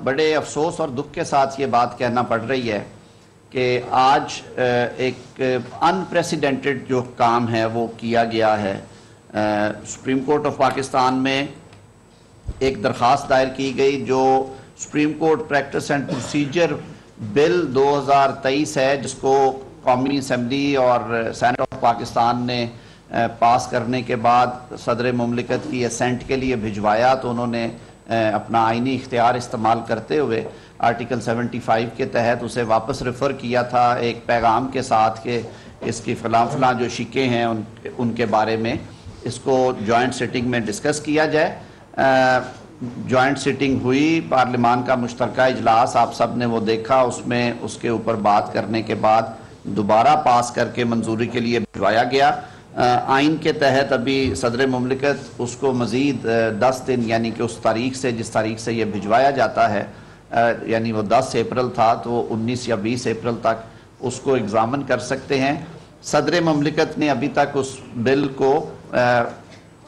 بڑے افسوس اور دکھ کے ساتھ یہ بات کہنا پڑ رہی ہے کہ آج ایک انپریسیڈنٹڈ جو کام ہے وہ کیا گیا ہے۔ سپریم کورٹ آف پاکستان میں ایک درخواست دائر کی گئی جو supreme court practice and procedure bill 2023 ہے، جس کو قومی اسمبلی اور سینٹ آف پاکستان نے پاس کرنے کے بعد صدر مملکت کی اسینٹ کے لیے بھجوایا، تو انہوں نے اپنا آئینی اختیار استعمال کرتے ہوئے آرٹیکل 75 کے تحت اسے واپس ریفر کیا تھا ایک پیغام کے ساتھ کہ اس کی فلاں جو شکیں ہیں ان کے بارے میں اس کو جوائنٹ سیٹنگ میں ڈسکس کیا جائے۔ جوائنٹ سیٹنگ ہوئی، پارلیمان کا مشترکہ اجلاس آپ سب نے وہ دیکھا، اس میں اس کے اوپر بات کرنے کے بعد دوبارہ پاس کر کے منظوری کے لیے بھجوایا گیا۔ آئین کے تحت ابھی صدر مملکت اس کو مزید 10 دن یعنی کہ اس تاریخ سے جس تاریخ سے یہ بھجوایا جاتا ہے، یعنی وہ 10 اپریل تھا تو 19 یا 20 اپریل تک اس کو ایگزامن کر سکتے ہیں۔ صدر مملکت نے ابھی تک اس بل کو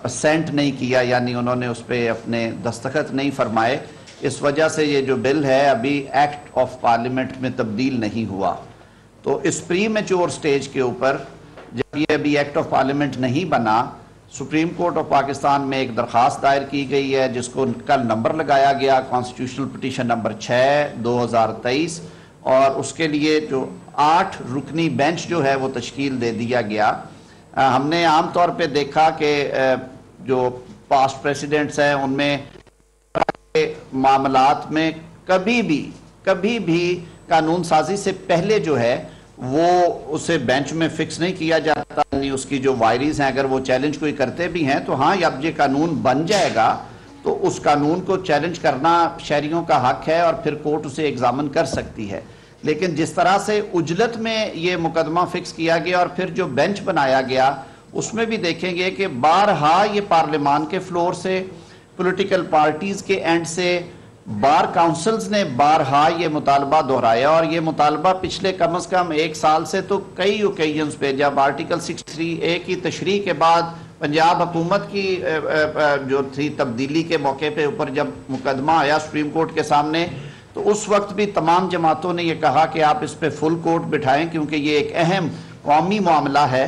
اسینٹ نہیں کیا، یعنی انہوں نے اس پہ اپنے دستخط نہیں فرمائے، اس وجہ سے یہ جو بل ہے ابھی ایکٹ آف پارلیمنٹ میں تبدیل نہیں ہوا۔ تو اس پری میچور سٹیج کے اوپر جب یہ ابھی ایکٹ آف پارلیمنٹ نہیں بنا، سپریم کورٹ آف پاکستان میں ایک درخواست دائر کی گئی ہے جس کو کل نمبر لگایا گیا کانسٹیٹیوشنل پٹیشن نمبر 6/2023، اور اس کے لیے جو 8 رکنی بینچ جو ہے وہ تشکیل دے دیا گیا۔ ہم نے عام طور پہ دیکھا کہ جو پاسٹ پریسیڈنٹس ہیں ان میں معاملات میں کبھی بھی قانون سازی سے پہلے جو ہے وہ اسے بینچ میں فکس نہیں کیا جاتا، یعنی اس کی جو وائریز ہیں اگر وہ چیلنج کوئی کرتے بھی ہیں تو ہاں اب یہ قانون بن جائے گا تو اس قانون کو چیلنج کرنا شہریوں کا حق ہے اور پھر کورٹ اسے ایگزامن کر سکتی ہے۔ لیکن جس طرح سے عجلت میں یہ مقدمہ فکس کیا گیا اور پھر جو بینچ بنایا گیا اس میں بھی دیکھیں گے کہ بارہا یہ پارلیمان کے فلور سے، پولیٹیکل پارٹیز کے اینڈ سے، بار کاؤنسلز نے بارہا یہ مطالبہ دہرایا، اور یہ مطالبہ پچھلے کم از کم 1 سال سے تو کئی اوکیزنز پہ، جب آرٹیکل 63A کی تشریح کے بعد پنجاب حکومت کی جو تھی تبدیلی کے موقع پہ اوپر جب مقدمہ آیا سپریم کورٹ کے سامنے، تو اس وقت بھی تمام جماعتوں نے یہ کہا کہ آپ اس پہ فل کورٹ بٹھائیں کیونکہ یہ ایک اہم قومی معاملہ ہے۔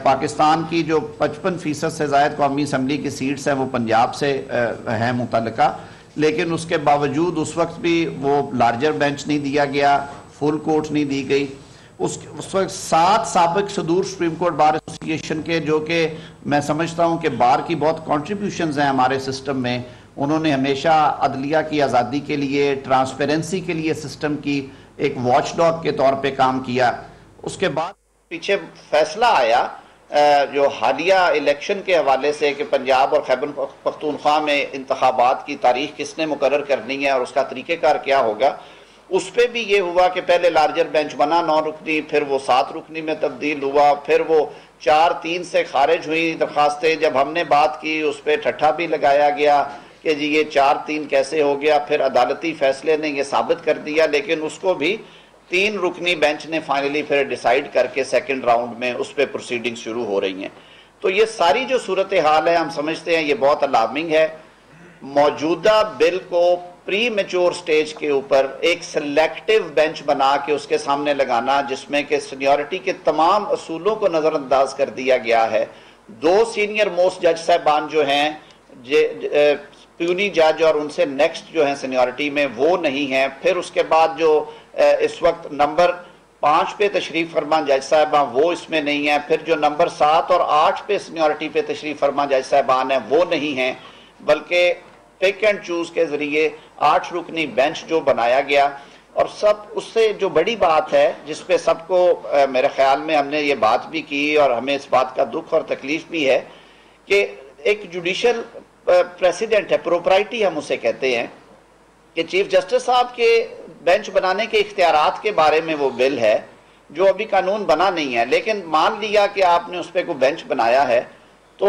پاکستان کی جو 55% سے زائد قومی اسمبلی کی سیٹس ہیں وہ پنجاب سے ہیں متعلقہ، لیکن اس کے باوجود اس وقت بھی وہ لارجر بینچ نہیں دیا گیا، فل کورٹ نہیں دی گئی۔ اس وقت 7 سابق صدور سپریم کورٹ بار ایسوسی ایشن کے، جو کہ میں سمجھتا ہوں کہ بار کی بہت کنٹریبیوشنز ہیں ہمارے سسٹم میں، انہوں نے ہمیشہ عدلیہ کی آزادی کے لیے، ٹرانسپیرنسی کے لیے سسٹم کی ایک واچ ڈاگ کے طور پہ کام کیا۔ اس کے بعد پیچھے فیصلہ آیا جو حالیہ الیکشن کے حوالے سے کہ پنجاب اور خیبر پختونخوا میں انتخابات کی تاریخ کس نے مقرر کرنی ہے اور اس کا طریقہ کار کیا ہوگا، اس پہ بھی یہ ہوا کہ پہلے لارجر بینچ بنا 9 رکنی، پھر وہ 7 رکنی میں تبدیل ہوا، پھر وہ 4-3 سے خارج ہوئی درخواستیں۔ جب ہم نے بات کی اس پہ ٹھٹھا بھی لگایا گیا کہ جی یہ 4-3 کیسے ہو گیا، پھر عدالتی فیصلے نے یہ ثابت کر دیا، لیکن اس کو بھی 3 رکنی بینچ نے فائنلی پھر ڈیسائیڈ کر کے سیکنڈ راؤنڈ میں اس پہ پروسیڈنگ شروع ہو رہی ہیں۔ تو یہ ساری جو صورتحال ہے ہم سمجھتے ہیں یہ بہت الارمنگ ہے۔ موجودہ بل کو پری میچور سٹیج کے اوپر ایک سلیکٹیو بینچ بنا کے اس کے سامنے لگانا، جس میں کہ سینیورٹی کے تمام اصولوں کو نظر انداز کر دیا گیا ہے۔ 2 سینئر موسٹ جج صاحبان جو ہیں پیونی جج اور ان سے نیکسٹ جو ہیں سینیورٹی میں وہ نہیں ہیں، پھر اس کے بعد جو اس وقت نمبر 5 پہ تشریف فرما جج صاحبان وہ اس میں نہیں ہیں، پھر جو نمبر 7 اور 8 پہ سینیورٹی پہ تشریف فرما جج صاحبان ہیں وہ نہیں ہیں، بلکہ پک اینڈ چوز کے ذریعے 8 رکنی بینچ جو بنایا گیا۔ اور سب اس سے جو بڑی بات ہے جس پہ سب کو میرے خیال میں ہم نے یہ بات بھی کی اور ہمیں اس بات کا دکھ اور تکلیف بھی ہے کہ ایک جوڈیشل پریسیڈنٹ ہے، پروپرائٹی ہم اسے کہتے ہیں، کہ چیف جسٹس صاحب کے بینچ بنانے کے اختیارات کے بارے میں وہ بل ہے جو ابھی قانون بنا نہیں ہے، لیکن مان لیا کہ آپ نے اس پہ کوئی بینچ بنایا ہے تو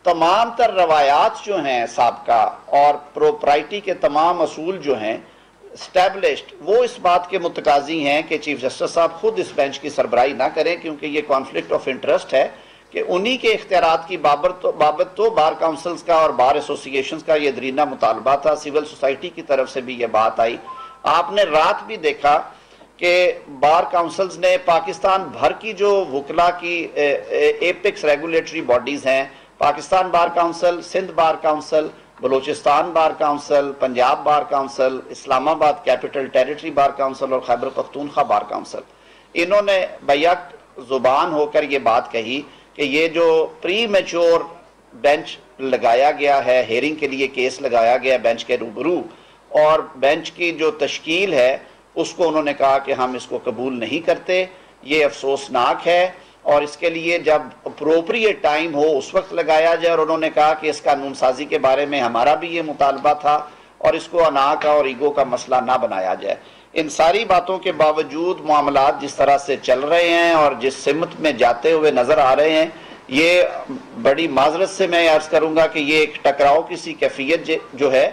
تمام تر روایات جو ہیں سابقہ اور پروپرائٹی کے تمام اصول جو ہیں اسٹیبلشڈ، وہ اس بات کے متقاضی ہیں کہ چیف جسٹس صاحب خود اس بینچ کی سربراہی نہ کریں، کیونکہ یہ کانفلکٹ آف انٹرسٹ ہے کہ انہی کے اختیارات کی بابت تو بار کاؤنسلز کا اور بار ایسوسییشنز کا یہ درینہ مطالبہ تھا، سول سوسائٹی کی طرف سے بھی یہ بات آئی۔ آپ نے رات بھی دیکھا کہ بار کاؤنسلز نے پاکستان بھر کی جو وکلا کی ایپکس ریگولیٹری باڈیز ہیں، پاکستان بار کاؤنسل، سندھ بار کاؤنسل، بلوچستان بار کاؤنسل، پنجاب بار کاؤنسل، اسلام آباد کیپٹل ٹیریٹری بار کاؤنسل اور خیبر پختونخوا بار کاؤنسل، انہوں نے بیک زبان ہو کر یہ بات کہی کہ یہ جو پری میچور بینچ لگایا گیا ہے، ہیرنگ کے لیے کیس لگایا گیا بینچ کے روبرو، اور بینچ کی جو تشکیل ہے اس کو انہوں نے کہا کہ ہم اس کو قبول نہیں کرتے، یہ افسوسناک ہے، اور اس کے لیے جب اپروپریٹ ٹائم ہو اس وقت لگایا جائے، اور انہوں نے کہا کہ اس قانون سازی کے بارے میں ہمارا بھی یہ مطالبہ تھا، اور اس کو انا کا اور ایگو کا مسئلہ نہ بنایا جائے۔ ان ساری باتوں کے باوجود معاملات جس طرح سے چل رہے ہیں اور جس سمت میں جاتے ہوئے نظر آ رہے ہیں، یہ بڑی معذرت سے میں عرض کروں گا کہ یہ ایک ٹکراؤ کسی کیفیت جو ہے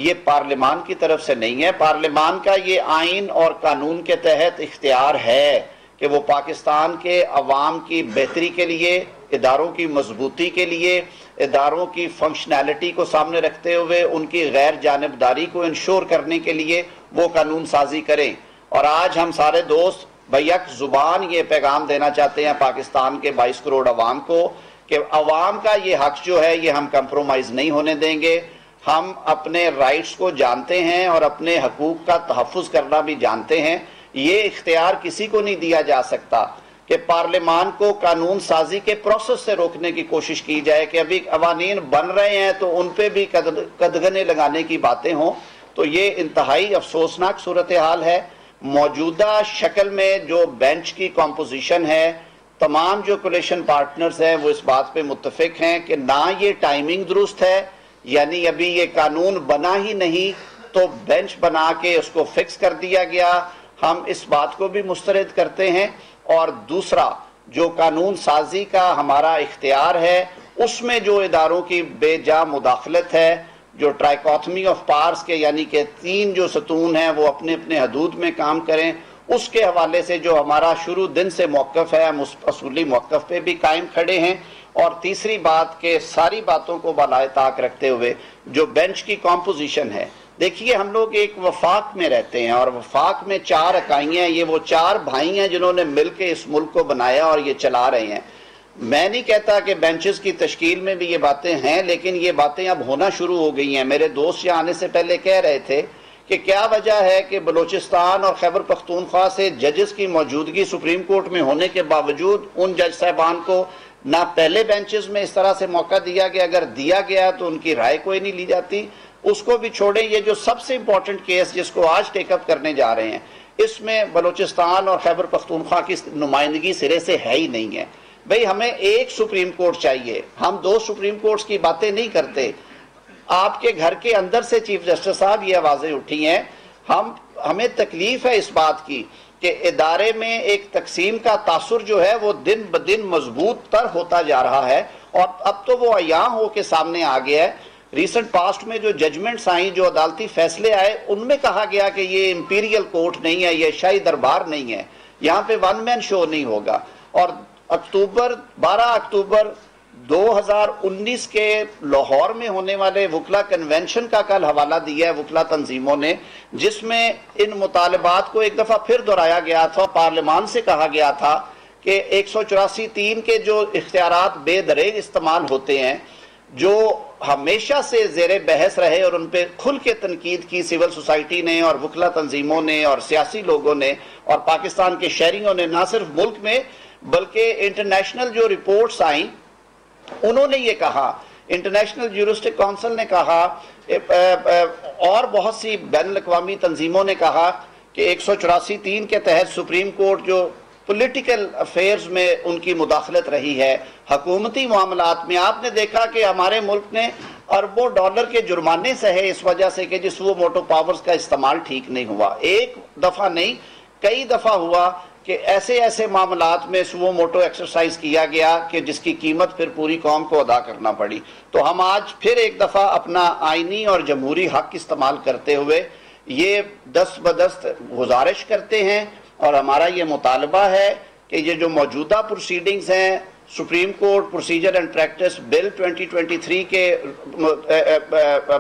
یہ پارلیمان کی طرف سے نہیں ہے۔ پارلیمان کا یہ آئین اور قانون کے تحت اختیار ہے کہ وہ پاکستان کے عوام کی بہتری کے لیے، اداروں کی مضبوطی کے لیے، اداروں کی فنکشنالٹی کو سامنے رکھتے ہوئے ان کی غیر جانبداری کو انشور کرنے کے لیے وہ قانون سازی کریں۔ اور آج ہم سارے دوست بیک زبان یہ پیغام دینا چاہتے ہیں پاکستان کے 22 کروڑ عوام کو کہ عوام کا یہ حق جو ہے یہ ہم کمپرومائز نہیں ہونے دیں گے۔ ہم اپنے رائٹس کو جانتے ہیں اور اپنے حقوق کا تحفظ کرنا بھی جانتے ہیں۔ یہ اختیار کسی کو نہیں دیا جا سکتا کہ پارلیمان کو قانون سازی کے پروسیس سے روکنے کی کوشش کی جائے کہ ابھی قوانین بن رہے ہیں تو ان پہ بھی قدغنے لگانے کی باتیں ہوں، تو یہ انتہائی افسوسناک صورتحال ہے۔ موجودہ شکل میں جو بینچ کی کمپوزیشن ہے، تمام جو کولیشن پارٹنرز ہیں وہ اس بات پہ متفق ہیں کہ نہ یہ ٹائمنگ درست ہے، یعنی ابھی یہ قانون بنا ہی نہیں تو بینچ بنا کے اس کو فکس کر دیا گیا، ہم اس بات کو بھی مسترد کرتے ہیں۔ اور دوسرا جو قانون سازی کا ہمارا اختیار ہے اس میں جو اداروں کی بے جا مداخلت ہے، جو ٹرائیکوتمی آف پارس کے یعنی کہ 3 جو ستون ہیں وہ اپنے اپنے حدود میں کام کریں، اس کے حوالے سے جو ہمارا شروع دن سے موقف ہے ہم اس اصولی موقف پہ بھی قائم کھڑے ہیں۔ اور تیسری بات کہ ساری باتوں کو بالائے طاق رکھتے ہوئے جو بینچ کی کمپوزیشن ہے، دیکھیے ہم لوگ ایک وفاق میں رہتے ہیں اور وفاق میں 4 اکائیاں ہیں، یہ وہ 4 بھائی ہیں جنہوں نے مل کے اس ملک کو بنایا اور یہ چلا رہے ہیں۔ میں نہیں کہتا کہ بینچز کی تشکیل میں بھی یہ باتیں ہیں، لیکن یہ باتیں اب ہونا شروع ہو گئی ہیں۔ میرے دوست یہاں آنے سے پہلے کہہ رہے تھے کہ کیا وجہ ہے کہ بلوچستان اور خیبر پختونخوا سے ججز کی موجودگی سپریم کورٹ میں ہونے کے باوجود ان جج صاحبان کو نہ پہلے بینچز میں اس طرح سے موقع دیا گیا، اگر دیا گیا تو ان کی رائے کوئی نہیں لی جاتی۔ اس کو بھی چھوڑیں، یہ جو سب سے امپورٹنٹ کیس جس کو آج ٹیک اپ کرنے جا رہے ہیں، اس میں بلوچستان اور خیبر پختونخوا کی نمائندگی سرے سے ہے ہی نہیں ہے۔ بھئی ہمیں ایک سپریم کورٹ چاہیے، ہم 2 سپریم کورٹس کی باتیں نہیں کرتے۔ آپ کے گھر کے اندر سے چیف جسٹس صاحب یہ آوازیں اٹھی ہیں، ہمیں تکلیف ہے اس بات کی کہ ادارے میں ایک تقسیم کا تاثر جو ہے وہ دن بدن مضبوط تر ہوتا جا رہا ہے، اور اب تو وہ عیاں ہو کے سامنے آ گیا ہے۔ ریسنٹ پاسٹ میں جو ججمنٹس آئیں، جو عدالتی فیصلے آئے، ان میں کہا گیا کہ یہ امپیریل کورٹ نہیں ہے، یہ شاہی دربار نہیں ہے، یہاں پہ 1 مین شو نہیں ہوگا۔ اور 12 اکتوبر 2019 کے لاہور میں ہونے والے وکلا کنونشن کا کل حوالہ دیا ہے وکلا تنظیموں نے، جس میں ان مطالبات کو ایک دفعہ پھر دہرایا گیا تھا، پارلیمان سے کہا گیا تھا کہ 184(3) کے جو اختیارات بے دریغ استعمال ہوتے ہیں، جو ہمیشہ سے زیر بحث رہے اور ان پہ کھل کے تنقید کی سول سوسائٹی نے اور وکلا تنظیموں نے اور سیاسی لوگوں نے اور پاکستان کے شہریوں نے، نہ صرف ملک میں بلکہ انٹرنیشنل جو رپورٹس آئیں انہوں نے یہ کہا، انٹرنیشنل جیورسٹک کونسل نے کہا، اور بہت سی بین الاقوامی تنظیموں نے کہا کہ 184(3) کے تحت سپریم کورٹ جو پولیٹیکل افیئرز میں ان کی مداخلت رہی ہے، حکومتی معاملات میں آپ نے دیکھا کہ ہمارے ملک نے اربوں ڈالر کے جرمانے سہے اس وجہ سے کہ جس وہ موٹو پاورز کا استعمال ٹھیک نہیں ہوا۔ ایک دفعہ نہیں، کئی دفعہ ہوا کہ ایسے معاملات میں سو موٹو ایکسرسائز کیا گیا کہ جس کی قیمت پھر پوری قوم کو ادا کرنا پڑی۔ تو ہم آج پھر ایک دفعہ اپنا آئینی اور جمہوری حق استعمال کرتے ہوئے یہ دست بدست گزارش کرتے ہیں، اور ہمارا یہ مطالبہ ہے کہ یہ جو موجودہ پروسیڈنگز ہیں supreme court procedure and practice bill 2023 کے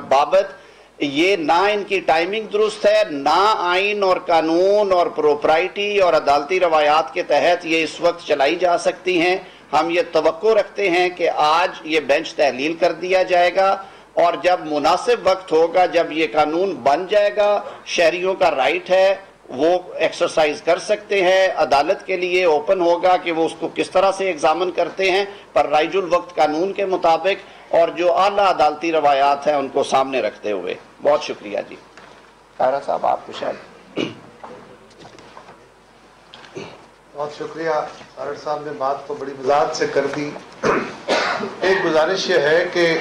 بابت یہ نہ ان کی ٹائمنگ درست ہے، نہ آئین اور قانون اور پروپرائٹی اور عدالتی روایات کے تحت یہ اس وقت چلائی جا سکتی ہیں۔ ہم یہ توقع رکھتے ہیں کہ آج یہ بینچ تحلیل کر دیا جائے گا، اور جب مناسب وقت ہوگا، جب یہ قانون بن جائے گا، شہریوں کا رائٹ ہے وہ ایکسرسائز کر سکتے ہیں، عدالت کے لیے اوپن ہوگا کہ وہ اس کو کس طرح سے ایگزامن کرتے ہیں، پر رائج الوقت قانون کے مطابق اور جو اعلیٰ عدالتی روایات ہیں ان کو سامنے رکھتے ہوئے۔ بہت شکریہ جی۔ طاہرہ صاحب آپ کو شاید۔ بہت شکریہ، طاہر صاحب نے بات تو بڑی وضاحت سے کر دی۔ ایک گزارش یہ ہے کہ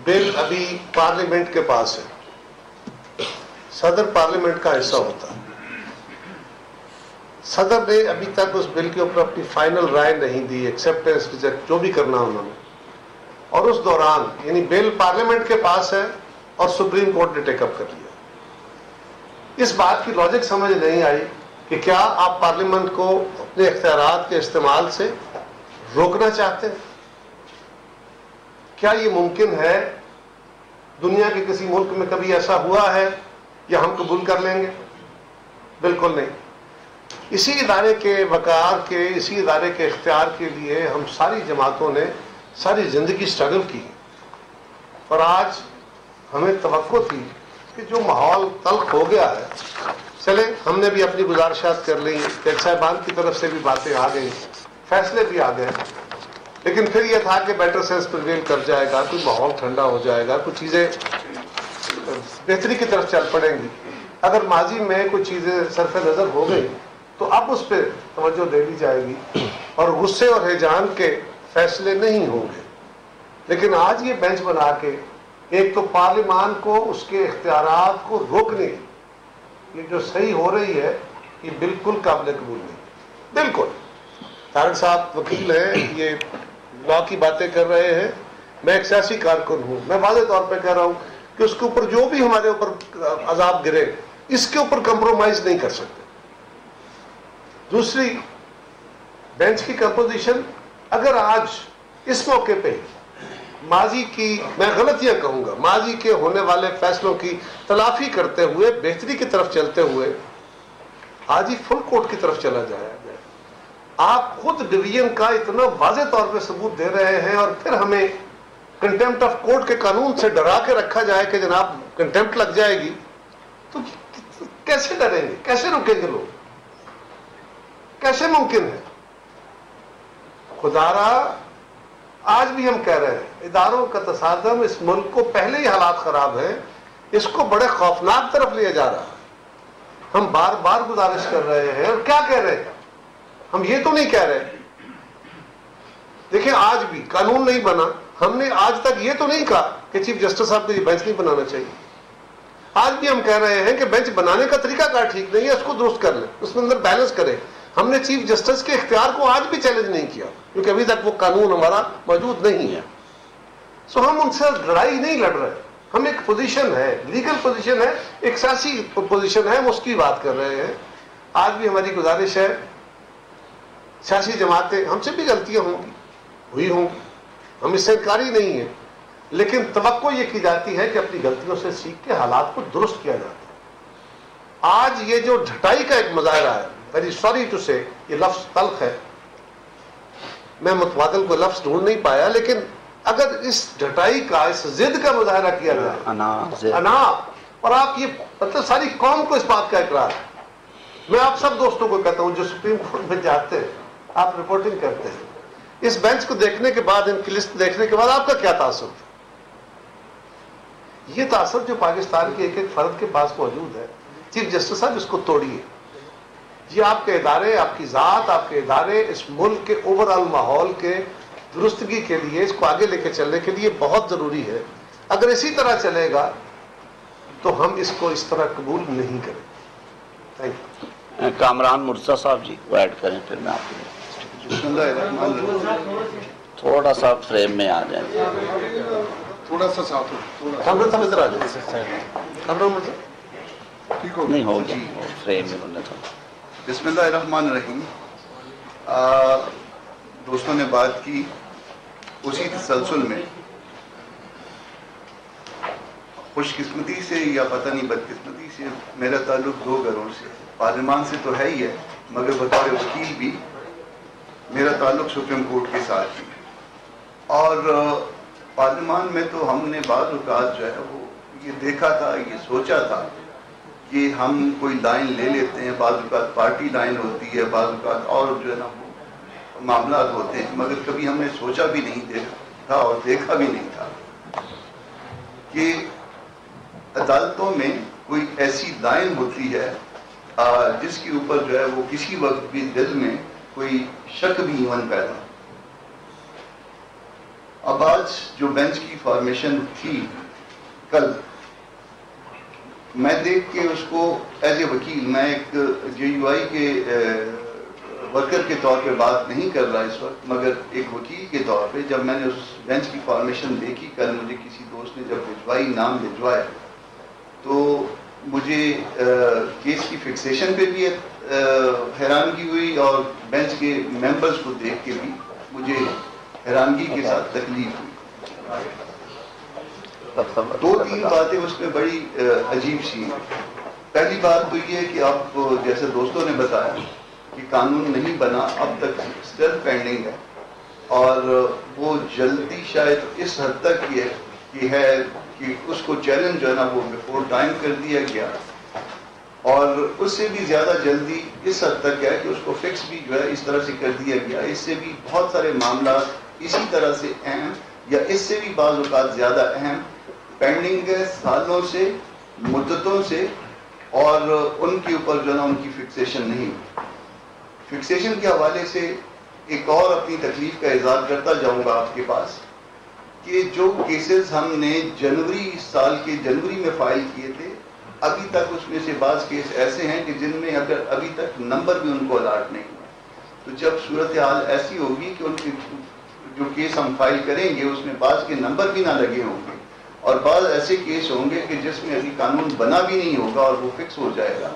بل ابھی پارلیمنٹ کے پاس ہے، صدر پارلیمنٹ کا حصہ ہوتا ہے۔ صدر نے ابھی تک اس بل کے اوپر اپنی فائنل رائے نہیں دی، ایکسیپٹنس ریجیکٹ جو بھی کرنا انہوں نے، اور اس دوران یعنی بل پارلیمنٹ کے پاس ہے اور سپریم کورٹ نے ٹیک اپ کر لیا۔ اس بات کی لاجک سمجھ نہیں آئی کہ کیا آپ پارلیمنٹ کو اپنے اختیارات کے استعمال سے روکنا چاہتے ہیں؟ کیا یہ ممکن ہے؟ دنیا کے کسی ملک میں کبھی ایسا ہوا ہے یا ہم قبول کر لیں گے؟ بالکل نہیں۔ اسی ادارے کے وقار کے، اسی ادارے کے اختیار کے لیے ہم ساری جماعتوں نے ساری زندگی سٹرگل کی، اور آج ہمیں توقع تھی کہ جو ماحول تلخ ہو گیا ہے، چلیں ہم نے بھی اپنی گزارشات کر لی، جج صاحبان کی طرف سے بھی باتیں آ گئی، فیصلے بھی آ گئے، لیکن پھر یہ تھا کہ بیٹر سینس پریویل کر جائے گا، کوئی ماحول ٹھنڈا ہو جائے گا، کچھ چیزیں بہتری کی طرف چل پڑیں گی۔ اگر ماضی میں کوئی چیزیں صرف نظر ہو گئی تو اب اس پہ توجہ دے دی جائے گی اور غصے اور ہیجان کے فیصلے نہیں ہوں گے۔ لیکن آج یہ بینچ بنا کے ایک تو پارلیمان کو اس کے اختیارات کو روکنے کی یہ جو صحیح ہو رہی ہے، یہ بالکل قابل قبول نہیں، بالکل۔ طارق صاحب وکیل ہیں، یہ لا کی باتیں کر رہے ہیں، میں ایک سیاسی کارکن ہوں، میں واضح طور پہ کہہ رہا ہوں کہ اس کے اوپر جو بھی ہمارے اوپر عذاب گرے، اس کے اوپر کمپرومائز نہیں کر سکتے۔ دوسری، بینچ کی کمپوزیشن اگر آج اس موقع پہ ماضی کی، میں غلطیاں کہوں گا، ماضی کے ہونے والے فیصلوں کی تلافی کرتے ہوئے بہتری کی طرف چلتے ہوئے آج ہی فل کورٹ کی طرف چلا جائے، آپ خود ڈویژن کا اتنا واضح طور پہ ثبوت دے رہے ہیں، اور پھر ہمیں کنٹیمپٹ آف کورٹ کے قانون سے ڈرا کے رکھا جائے کہ جناب کنٹیمپٹ لگ جائے گی، تو کیسے ڈریں گے؟ کیسے رکیں گے لوگ؟ کیسے ممکن ہے؟ خدارا آج بھی ہم کہہ رہے ہیں اداروں کا تصادم، اس ملک کو پہلے ہی حالات خراب ہیں، اس کو بڑے خوفناک طرف لیا جا رہا ہے۔ ہم بار بار گزارش کر رہے ہیں، اور کیا کہہ رہے ہیں؟ ہم یہ تو نہیں کہہ رہے، دیکھیں آج بھی قانون نہیں بنا، ہم نے آج تک یہ تو نہیں کہا کہ چیف جسٹس صاحب کو یہ بینچ نہیں بنانا چاہیے۔ آج بھی ہم کہہ رہے ہیں کہ بینچ بنانے کا طریقہ کار ٹھیک نہیں ہے، اس کو درست کر لیں، اس میں اندر بیلنس کریں۔ ہم نے چیف جسٹس کے اختیار کو آج بھی چیلنج نہیں کیا، کیونکہ ابھی تک وہ قانون ہمارا موجود نہیں ہے۔ سو ہم ان سے لڑائی نہیں لڑ رہے، ہم ایک پوزیشن ہے، لیگل پوزیشن ہے، ایک سیاسی پوزیشن ہے، ہم اس کی بات کر رہے ہیں۔ آج بھی ہماری گزارش ہے، سیاسی جماعتیں، ہم سے بھی غلطیاں ہوں گی، ہوئی ہوں گی، ہم اس سے انکاری نہیں ہیں، لیکن توقع یہ کی جاتی ہے کہ اپنی غلطیوں سے سیکھ کے حالات کو درست کیا جاتا ہے۔ آج یہ جو ڈھٹائی کا ایک مظاہرہ ہے، ویری سوری ٹو سے، یہ لفظ تلخ ہے، میں متبادل کو لفظ ڈھونڈ نہیں پایا، لیکن اگر اس ڈھٹائی کا، اس ضد کا مظاہرہ کیا جائے، انا، اور آپ یہ مطلب ساری قوم کو اس بات کا اقرار ہے۔ میں آپ سب دوستوں کو کہتا ہوں جو سپریم کورٹ میں جاتے ہیں، آپ رپورٹنگ کرتے ہیں، اس بینچ کو دیکھنے کے بعد، ان کی لسٹ دیکھنے کے بعد آپ کا کیا تاثر تھا؟ یہ تاثر جو پاکستان کے ایک ایک فرد کے پاس موجود ہے، چیف جسٹس صاحب اس کو توڑیے۔ یہ آپ کے ادارے، آپ کی ذات، آپ کے ادارے اس ملک کے اوور آل ماحول کے درستگی کے لیے، اس کو آگے لے کے چلنے کے لیے بہت ضروری ہے۔ اگر اسی طرح چلے گا تو ہم اس کو اس طرح قبول نہیں کریں۔ Thank you. کامران مرزا صاحب جی کو ایڈ کریں، پھر میں آپ کو بسم اللہ الرحمن الرحیم۔ تھوڑا سا فریم میں آ جائیں۔ تھوڑا سا ساتھ ہو، کامران صاحب ادھر آ جائیں۔ کامران مرزا ٹھیک ہو نہیں ہوگی فریم میں، انہوں نے تو۔ بسم اللہ الرحمن الرحیم۔ دوستوں نے بات کی اسی تسلسل میں خوش قسمتی سے یا پتہ نہیں بدقسمتی سے میرا تعلق دو گھروں سے، پارلیمان سے تو ہے ہی ہے، مگر بطور وکیل بھی میرا تعلق سپریم کورٹ کے ساتھ بھی. اور پارلیمان میں تو ہم نے بعض اوقات جو ہے وہ یہ دیکھا تھا، یہ سوچا تھا کہ ہم کوئی لائن لے لیتے ہیں، بعض اوقات پارٹی لائن ہوتی ہے، بعض اوقات اور جو ہے نا وہ معاملات ہوتے ہیں، مگر کبھی ہم نے سوچا بھی نہیں تھا اور دیکھا بھی نہیں تھا کہ عدالتوں میں کوئی ایسی لائن ہوتی ہے جس کے اوپر جو ہے وہ کسی وقت بھی دل میں کوئی شک بھی ایون پیدا. اب آج جو بینچ کی فارمیشن تھی کل، میں دیکھ کے اس کو ایز اے وکیل، میں ایک جے یو آئی کے ورکر کے طور پہ بات نہیں کر رہا اس وقت، مگر ایک وکیل کے طور پہ جب میں نے اس بینچ کی فارمیشن دیکھی کل، مجھے کسی دوست نے جب بھجوائی، نام بھجوایا، تو مجھے کیس کی فکسیشن پہ بھی حیرانگی ہوئی اور بینچ کے ممبرز کو دیکھ کے بھی مجھے حیرانگی کے ساتھ تکلیف ہوئی. دو تین باتیں اس میں بڑی عجیب سی ہیں. پہلی بات تو یہ کہ آپ جیسے دوستوں نے بتایا کہ قانون نہیں بنا، اب تک اسٹل پینڈنگ ہے، اور وہ جلدی شاید اس حد تک یہ ہے کہ اس کو چیلنج جو ہے نا وہ بیفور ٹائم کر دیا گیا، اور اس سے بھی زیادہ جلدی اس حد تک ہے کہ اس کو فکس بھی جو ہے اس طرح سے کر دیا گیا. اس سے بھی بہت سارے معاملات اسی طرح سے اہم یا اس سے بھی بعض اوقات زیادہ اہم پینڈنگ ہے، سالوں سے، مدتوں سے، اور ان کے اوپر جو ہے نا ان کی فکسیشن نہیں. فکسیشن کے حوالے سے ایک اور اپنی تکلیف کا اظہار کرتا جاؤں گا آپ کے پاس کہ جو کیسز ہم نے جنوری سال کے جنوری میں فائل کیے تھے، ابھی تک اس میں سے بعض کیس ایسے ہیں کہ جن میں اگر ابھی تک نمبر بھی ان کو الاٹ نہیں ہوا، تو جب صورتحال ایسی ہوگی کہ ان کی جو کیس ہم فائل کریں گے اس میں بعض کے نمبر بھی نہ لگے ہوں گے، اور بعض ایسے کیس ہوں گے کہ جس میں ابھی قانون بنا بھی نہیں ہوگا اور وہ فکس ہو جائے گا،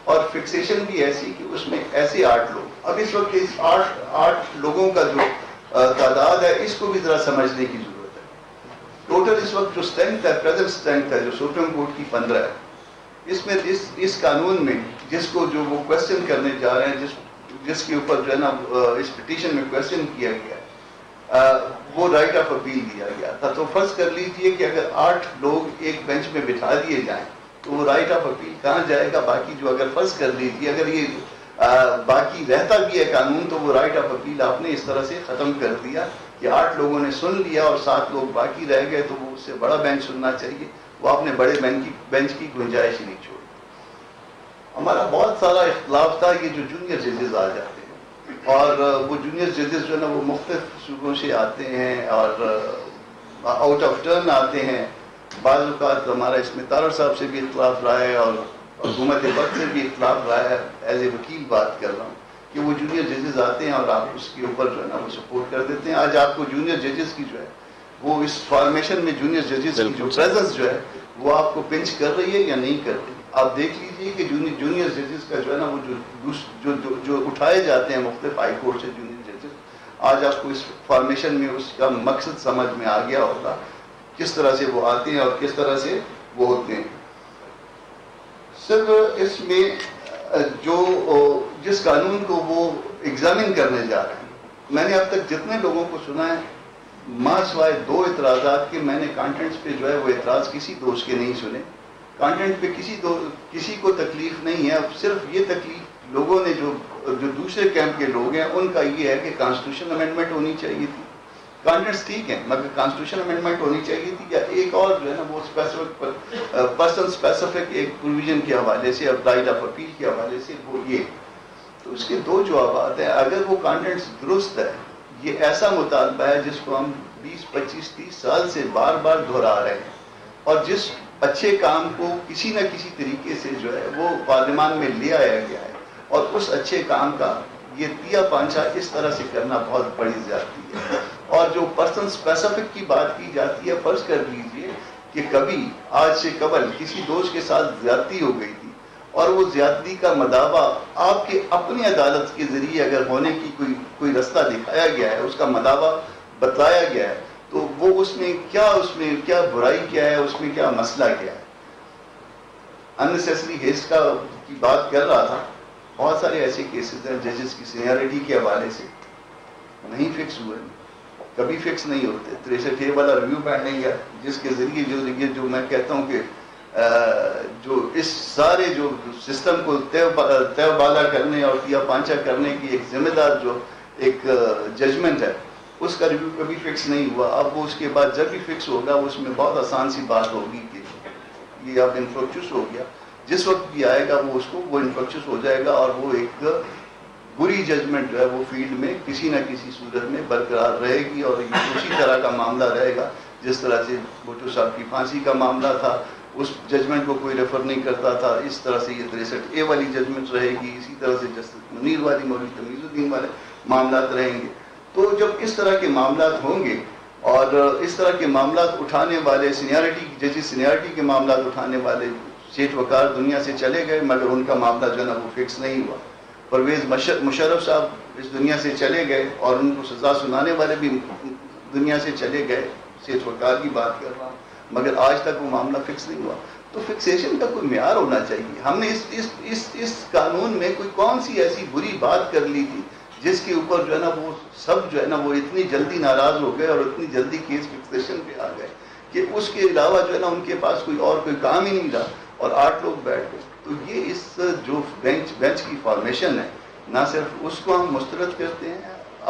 اور فکسیشن بھی ایسی کہ اس میں ایسے 8 لوگ، اب اس وقت اس 8 لوگوں کا جو تعداد ہے اس کو بھی ذرا سمجھنے کی ضرورت ہے. ٹوٹل اس وقت جو اسٹرینتھ ہے، پریزنٹ اسٹرینتھ ہے جو سپریم کورٹ کی 15 ہے، اس میں اس قانون میں جس کو جو وہ کوشچن کرنے جا رہے ہیں، جس کے اوپر جو ہے نا اس پٹیشن میں کوشچن کیا گیا وہ رائٹ آف اپیل دیا گیا تھا. تو فرض کر لیجئے کہ اگر 8 لوگ ایک بینچ میں بٹھا دیے جائیں تو وہ رائٹ آف اپیل کہاں جائے گا؟ باقی جو اگر فرض کر لیجئے اگر یہ باقی رہتا بھی ہے قانون تو وہ رائٹ آف اپیل آپ نے اس طرح سے ختم کر دیا کہ 8 لوگوں نے سن لیا اور 7 لوگ باقی رہ گئے، تو وہ اس سے بڑا بینچ سننا چاہیے، وہ آپ نے بڑے بینچ کی گنجائش ہی نہیں چھوڑی. ہمارا بہت سارا اختلاف تھا یہ جو جونیئر ججز آ جاتے ہیں، اور وہ جونیئر ججز جو ہے نا وہ مختلف صوبوں سے آتے ہیں اور آؤٹ آف ٹرن آتے ہیں. بعض اوقات ہمارا اس میں طاہر صاحب سے بھی اختلاف رہا ہے اور حکومت وقت سے بھی اختلاف رہا ہے. ایز اے وکیل بات کر رہا ہوں کہ وہ جونیئر ججز آتے ہیں اور آپ اس کے اوپر جو ہے نا وہ سپورٹ کر دیتے ہیں. آج آپ کو جونیئر ججز کی جو ہے وہ اس فارمیشن میں جونیئر ججز کی جو پریزنس جو ہے وہ آپ کو پنچ کر رہی ہے یا نہیں کر رہی. آپ دیکھ لیجئے کہ جونیئر ججز کا جو ہے نا وہ جو اٹھائے جاتے ہیں مختلف ہائی کورٹ سے جونیئر ججز، آج آپ کو اس فارمیشن میں اس کا مقصد سمجھ میں آ گیا ہوگا کس طرح سے وہ آتے ہیں اور کس طرح سے وہ ہوتے ہیں. صرف اس میں جس قانون کو وہ ایگزامن کرنے جا رہے ہیں، میں نے اب تک جتنے لوگوں کو سنا ہے ماں سوائے 2 اعتراضات کے، میں نے کانٹینٹس پہ جو ہے وہ اعتراض کسی دوست کے نہیں سنے. کانٹینٹ پہ کسی کو تکلیف نہیں ہے. صرف یہ تکلیف لوگوں نے جو دوسرے کیمپ کے لوگ ہیں ان کا یہ ہے کہ کانسٹیٹیوشن امینڈمنٹ ہونی چاہیے تھی. کانٹینٹس ٹھیک ہیں مگر کانسٹیٹیوشن امینڈمنٹ ہونی چاہیے تھی، یا ایک اور جو ہے نا وہ اسپیسیفک پرسن اسپیسیفک ایک پروویژن کے حوالے سے اور رائٹ آف اپیل کے حوالے سے وہ یہ. تو اس کے 2 جوابات ہیں. اگر وہ کانٹینٹس درست ہے، یہ ایسا مطالبہ ہے جس کو ہم 20 25 30 سال سے بار بار دہرا رہے ہیں، اور جس اچھے کام کو کسی نہ کسی طریقے سے جو ہے وہ پارلیمان میں لے آیا گیا ہے، اور اس اچھے کام کا یہ تیا پانچا اس طرح سے کرنا بہت بڑی زیادتی ہے. اور جو پرسن اسپیسیفک کی بات کی جاتی ہے، فرض کر لیجئے کہ کبھی آج سے قبل کسی دوست کے ساتھ زیادتی ہو گئی تھی اور وہ زیادتی کا مداوع آپ کے اپنی عدالت کے ذریعے اگر ہونے کی کوئی رستہ دکھایا گیا ہے، اس کا مداوع بتلایا گیا ہے، تو وہ اس میں کیا برائی کیا ہے، اس میں کیا مسئلہ کیا ہے. اننیسیسری ہیسٹ کی بات کر رہا تھا. بہت سارے ایسے کیسز ہیں ججز کی سینیارٹی کے حوالے سے نہیں فکس ہوئے، کبھی فکس نہیں ہوتے. 63A والا ریویو پینڈنگ ہے، جس کے ذریعے جو میں کہتا ہوں کہ جو اس سارے جو سسٹم کو تہ بالا کرنے اور تیا پانچا کرنے کی ایک ذمہ دار جو ایک ججمنٹ ہے، اس کا ریویو کبھی فکس نہیں ہوا. اب وہ اس کے بعد جب بھی فکس ہوگا اس میں بہت آسان سی بات ہوگی کہ یہ اب انفرکچس ہو گیا. جس وقت بھی آئے گا وہ انفرکچس ہو جائے گا، اور وہ ایک بری ججمنٹ جو ہے وہ فیلڈ میں کسی نہ کسی صورت میں برقرار رہے گی، اور یہ اسی طرح کا معاملہ رہے گا جس طرح سے بھٹو صاحب کی پھانسی کا معاملہ تھا. اس ججمنٹ کو کوئی ریفر نہیں کرتا تھا. اس طرح سے یہ 63A والی ججمنٹ رہے گی. اسی طرح سے جسٹس منیر والی، مولوی تمیز الدین والے معاملات رہیں گے. تو جب اس طرح کے معاملات ہوں گے اور اس طرح کے معاملات اٹھانے والے سینیارٹی کے معاملات اٹھانے والے شیخ وقار دنیا سے چلے گئے، مگر ان کا معاملہ جو ہے نا وہ فکس نہیں ہوا. پرویز مشرف صاحب اس دنیا سے چلے گئے اور ان کو سزا سنانے والے بھی دنیا سے چلے گئے. شیخ وقار کی بات کر رہا ہوں، مگر آج تک وہ معاملہ فکس نہیں ہوا. تو فکسیشن کا کوئی معیار ہونا چاہیے. ہم نے اس قانون میں کون سی ایسی بری بات کر لی تھی جس کے اوپر جو ہے نا وہ سب جو ہے نا وہ اتنی جلدی ناراض ہو گئے اور اتنی جلدی کیس فکسیشن پہ آ گئے کہ اس کے علاوہ جو ہے نا ان کے پاس کوئی کام ہی نہیں رہا اور 8 لوگ بیٹھ گئے. تو یہ اس جو بینچ کی فارمیشن ہے، نہ صرف اس کو ہم مسترد کرتے ہیں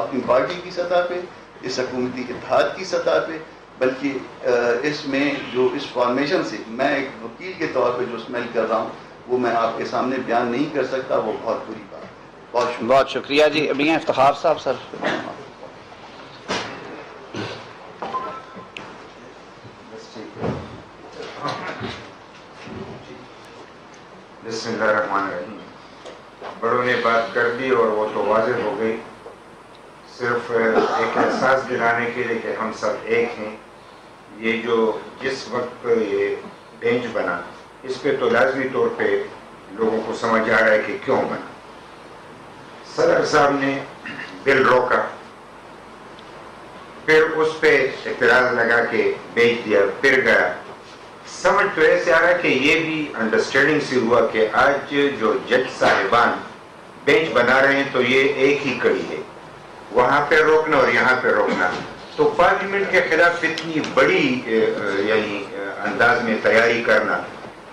اپنی پارٹی کی سطح پہ، اس حکومتی اتحاد کی سطح پہ، بلکہ اس میں جو اس فارمیشن سے میں ایک وکیل کے طور پہ جو اسمیل کر رہا ہوں وہ میں آپ کے سامنے بیان نہیں کر سکتا. وہ بہت بری بات ہے. بہت شکریہ جی. ابھی افتخار صاحب سر. بسم اللہ الرحمن الرحیم. بڑوں نے بات کر دی اور وہ تو واضح ہو گئی. صرف ایک احساس دلانے کے لیے کہ ہم سب ایک ہیں. یہ جو جس وقت یہ بینچ بنا اس پہ تو لازمی طور پہ لوگوں کو سمجھ آ رہا ہے کہ کیوں بنا. صدر صاحب نے بل روکا، پھر اس پہ اعتراض لگا کے بیچ دیا، پھر گیا. سمجھ تو ایسے آ رہا ہے کہ یہ بھی انڈرسٹینڈنگ سے ہوا کہ آج جو جج صاحبان بینچ بنا رہے ہیں تو یہ ایک ہی کڑی ہے، وہاں پہ روکنا اور یہاں پہ روکنا. تو پارلیمنٹ کے خلاف اتنی بڑی یعنی انداز میں تیاری کرنا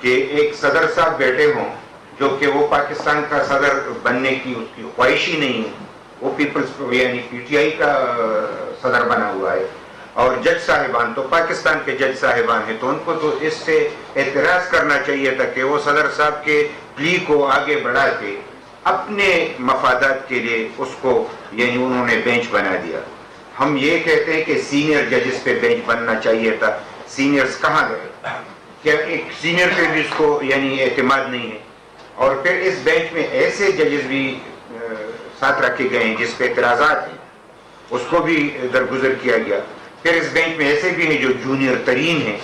کہ ایک صدر صاحب بیٹھے ہوں جو کہ وہ پاکستان کا صدر بننے کی اس کی خواہش ہی نہیں ہے، وہ پیپلز یعنی PTI کا صدر بنا ہوا ہے، اور جج صاحبان تو پاکستان کے جج صاحبان ہیں. تو ان کو تو اس سے اعتراض کرنا چاہیے تھا کہ وہ صدر صاحب کے پلی کو آگے بڑھا کے اپنے مفادات کے لیے اس کو یعنی انہوں نے بینچ بنا دیا. ہم یہ کہتے ہیں کہ سینئر ججز پہ بینچ بننا چاہیے تھا. سینئرز کہاں گئے؟ کیا ایک سینئر پہ بھی اس کو یعنی اعتماد نہیں ہے؟ اور پھر اس بینچ میں ایسے ججز بھی ساتھ رکھے گئے ہیں جس پہ اعتراضات ہیں، اس کو بھی درگزر کیا گیا. پھر اس بینچ میں ایسے بھی ہیں جو جونیئر ترین ہیں.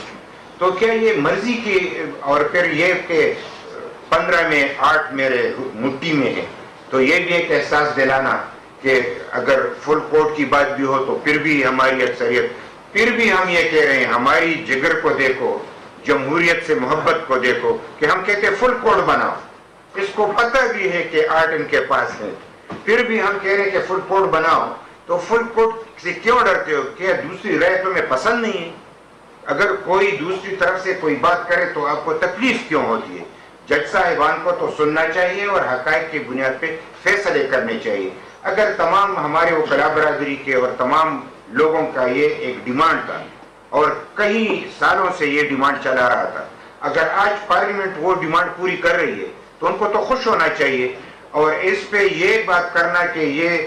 تو کیا یہ مرضی کی؟ اور پھر یہ کہ 15 میں 8 میرے مٹھی میں ہے. تو یہ بھی ایک احساس دلانا کہ اگر فل کورٹ کی بات بھی ہو تو پھر بھی ہماری اکثریت، پھر بھی ہم یہ کہہ رہے ہیں ہماری جگر کو دیکھو، جمہوریت سے محبت کو دیکھو کہ ہم کہتے ہیں فل کورٹ بناؤ. اس کو پتہ بھی ہے کہ 8 ان کے پاس ہے، پھر بھی ہم کہہ رہے ہیں کہ فل کورٹ بناؤ. تو فل کورٹ سے کیوں ڈرتے ہو؟ کیا دوسری رائے تمہیں پسند نہیں ہے؟ اگر کوئی دوسری طرف سے کوئی بات کرے تو آپ کو تکلیف کیوں ہوتی ہے؟ جج صاحبان کو تو سننا چاہیے اور حقائق کی بنیاد پہ فیصلے کرنے چاہیے. اگر تمام ہمارے وکلا برادری کے اور تمام لوگوں کا یہ ایک ڈیمانڈ تھا اور کئی سالوں سے یہ ڈیمانڈ چلا رہا تھا، اگر آج پارلیمنٹ وہ ڈیمانڈ پوری کر رہی ہے تو ان کو تو خوش ہونا چاہیے. اور اس پہ یہ بات کرنا کہ یہ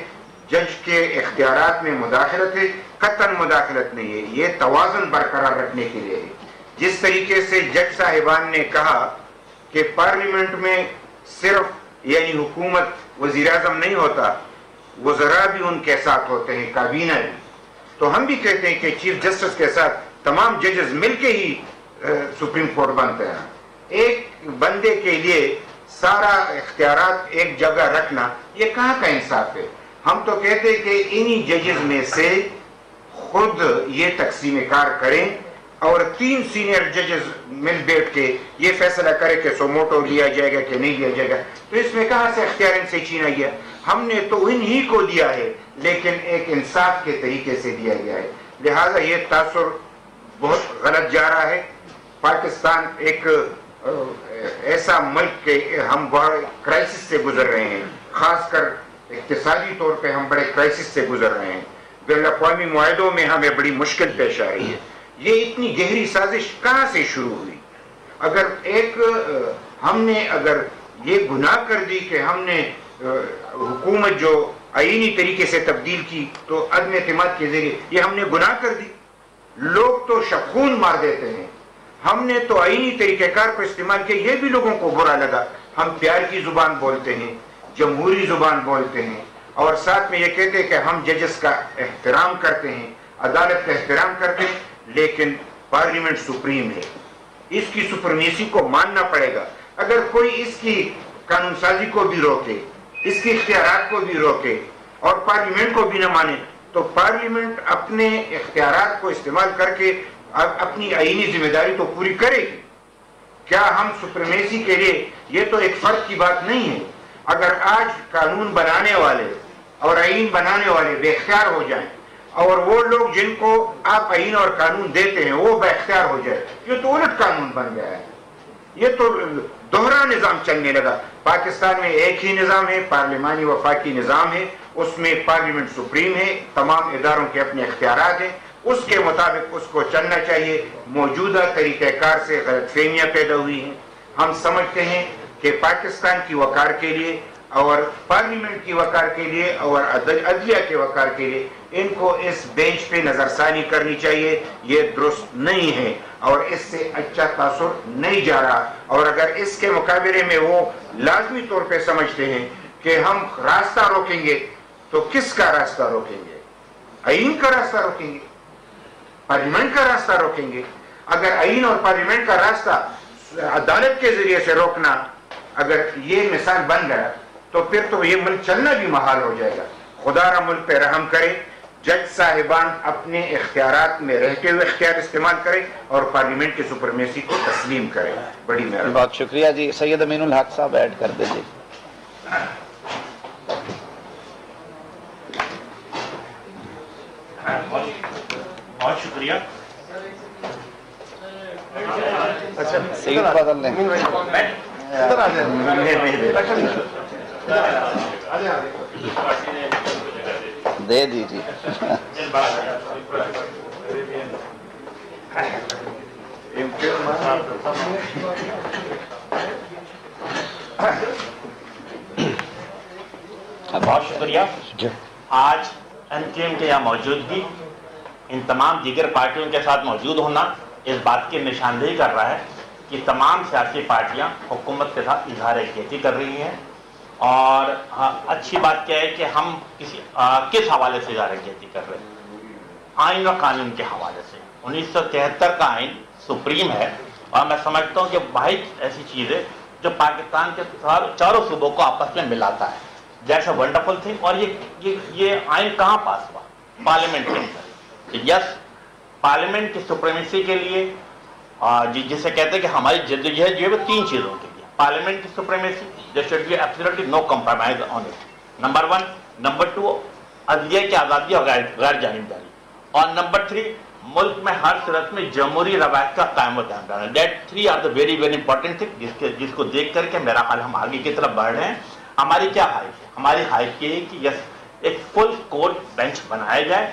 جج کے اختیارات میں مداخلت ہے، قطعاً مداخلت نہیں ہے. یہ توازن برقرار رکھنے کے لیے ہے. جس طریقے سے جج صاحبان نے کہا کہ پارلیمنٹ میں صرف یعنی حکومت وزیر اعظم نہیں ہوتا، وزراء بھی ان کے ساتھ ہوتے ہیں، کابینہ بھی. تو ہم بھی کہتے ہیں کہ چیف جسٹس کے ساتھ تمام ججز مل کے ہی سپریم کورٹ بنتے ہیں. ایک بندے کے لیے سارا اختیارات ایک جگہ رکھنا یہ کہاں کا انصاف ہے؟ ہم تو کہتے ہیں کہ انہی ججز میں سے خود یہ تقسیم کار کریں اور 3 سینئر ججز مل بیٹھ کے یہ فیصلہ کرے کہ سوموٹو لیا جائے گا کہ نہیں لیا جائے گا. تو اس میں کہاں سے اختیار ان سے چھینا گیا؟ ہم نے تو انہی کو دیا ہے لیکن ایک انصاف کے طریقے سے دیا گیا ہے. لہذا یہ تاثر بہت غلط جا رہا ہے. پاکستان ایک ایسا ملک کہ ہم بڑے کرائسس سے گزر رہے ہیں، خاص کر اقتصادی طور پہ ہم بڑے کرائسس سے گزر رہے ہیں. بین الاقوامی معاہدوں میں ہمیں بڑی مشکل پیش آ رہی ہے. یہ اتنی گہری سازش کہاں سے شروع ہوئی؟ اگر ہم نے اگر یہ گناہ کر دی کہ ہم نے حکومت جو آئینی طریقے سے تبدیل کی تو عدم اعتماد کے ذریعے یہ ہم نے گناہ کر دی. لوگ تو شبخون مار دیتے ہیں، ہم نے تو آئینی طریقہ کار کو استعمال کیا. یہ بھی لوگوں کو برا لگا. ہم پیار کی زبان بولتے ہیں، جمہوری زبان بولتے ہیں اور ساتھ میں یہ کہتے ہیں کہ ہم ججز کا احترام کرتے ہیں، عدالت کا احترام کرتے ہیں، لیکن پارلیمنٹ سپریم ہے، اس کی سپریمیسی کو ماننا پڑے گا. اگر کوئی اس کی قانون سازی کو بھی روکے، اس کی اختیارات کو بھی روکے اور پارلیمنٹ کو بھی نہ مانے تو پارلیمنٹ اپنے اختیارات کو استعمال کر کے اپنی آئینی ذمہ داری تو پوری کرے گی. کیا ہم سپریمیسی کے لیے، یہ تو ایک فرد کی بات نہیں ہے. اگر آج قانون بنانے والے اور آئین بنانے والے بے اختیار ہو جائیں اور وہ لوگ جن کو آپ آئین اور قانون دیتے ہیں وہ بے اختیار ہو جائے، یہ تو الٹ قانون بن گیا ہے. یہ تو دوہرا نظام چلنے لگا. پاکستان میں ایک ہی نظام ہے، پارلیمانی وفاقی نظام ہے، اس میں پارلیمنٹ سپریم ہے، تمام اداروں کے اپنے اختیارات ہیں، اس کے مطابق اس کو چلنا چاہیے. موجودہ طریقہ کار سے غلط فہمیاں پیدا ہوئی ہیں. ہم سمجھتے ہیں کہ پاکستان کی وقار کے لیے اور پارلیمنٹ کی وقار کے لیے اور عدلیہ کے وقار کے لیے ان کو اس بینچ پہ نظر ثانی کرنی چاہیے. یہ درست نہیں ہے اور اس سے اچھا تاثر نہیں جا رہا. اور اگر اس کے مقابلے میں وہ لازمی طور پہ سمجھتے ہیں کہ ہم راستہ روکیں گے تو کس کا راستہ روکیں گے؟ آئین کا راستہ روکیں گے؟ پارلیمنٹ کا راستہ روکیں گے؟ اگر آئین اور پارلیمنٹ کا راستہ عدالت کے ذریعے سے روکنا اگر یہ مثال بن گیا تو پھر تو یہ ملک چلنا بھی محال ہو جائے گا. خدا را ملک پہ رحم کرے. جج صاحبان اپنے اختیارات میں رہتے ہوئے اختیار استعمال کریں اور پارلیمنٹ کی سپرمیسی کو تسلیم کریں. بڑی مہربانی. بہت شکریہ جی. سید امین الحق صاحب ایڈ کر دیجیے. بہت شکریہ. سید بدل لیں. دے دیجیے. بہت شکریہ. آج این ٹی ایم کے یہاں موجودگی، ان تمام دیگر پارٹیوں کے ساتھ موجود ہونا اس بات کی نشاندہی کر رہا ہے کہ تمام سیاسی پارٹیاں حکومت کے ساتھ اظہار یکجہتی کر رہی ہیں. اور اچھی بات کیا ہے کہ ہم کس حوالے سے اظہار یکجہتی کر رہے ہیں؟ آئین و قانون کے حوالے سے. 1973 کا آئین سپریم ہے اور میں سمجھتا ہوں کہ واحد ایسی چیز ہے جو پاکستان کے چاروں صوبوں کو آپس میں ملاتا ہے. جیسا ونڈرفل تھنگ. اور یہ آئین کہاں پاس ہوا؟ پارلیمنٹ کے اندر. یس، پارلیمنٹ کی سپریمیسی کے لیے جسے کہتے ہیں کہ ہماری جدوجہد جو ہے وہ 3 چیزوں کے لیے. پارلیمنٹ کی supremacy, there should be absolutely no compromise on it. Number 1. Number 2 عدلیہ کی آزادی اور غیر جانبداری. اور نمبر 3 ملک میں ہر صورت میں جمہوری روایت کا قائم و دائم رہنا. That 3 are the very very important thing جس کو دیکھ کر کے میرا خیال ہم آگے کی طرف بڑھ رہے ہیں. ہماری کیا خواہش ہے؟ ہماری خواہش یہ ہے کہ یس ایک فل کورٹ بینچ بنایا جائے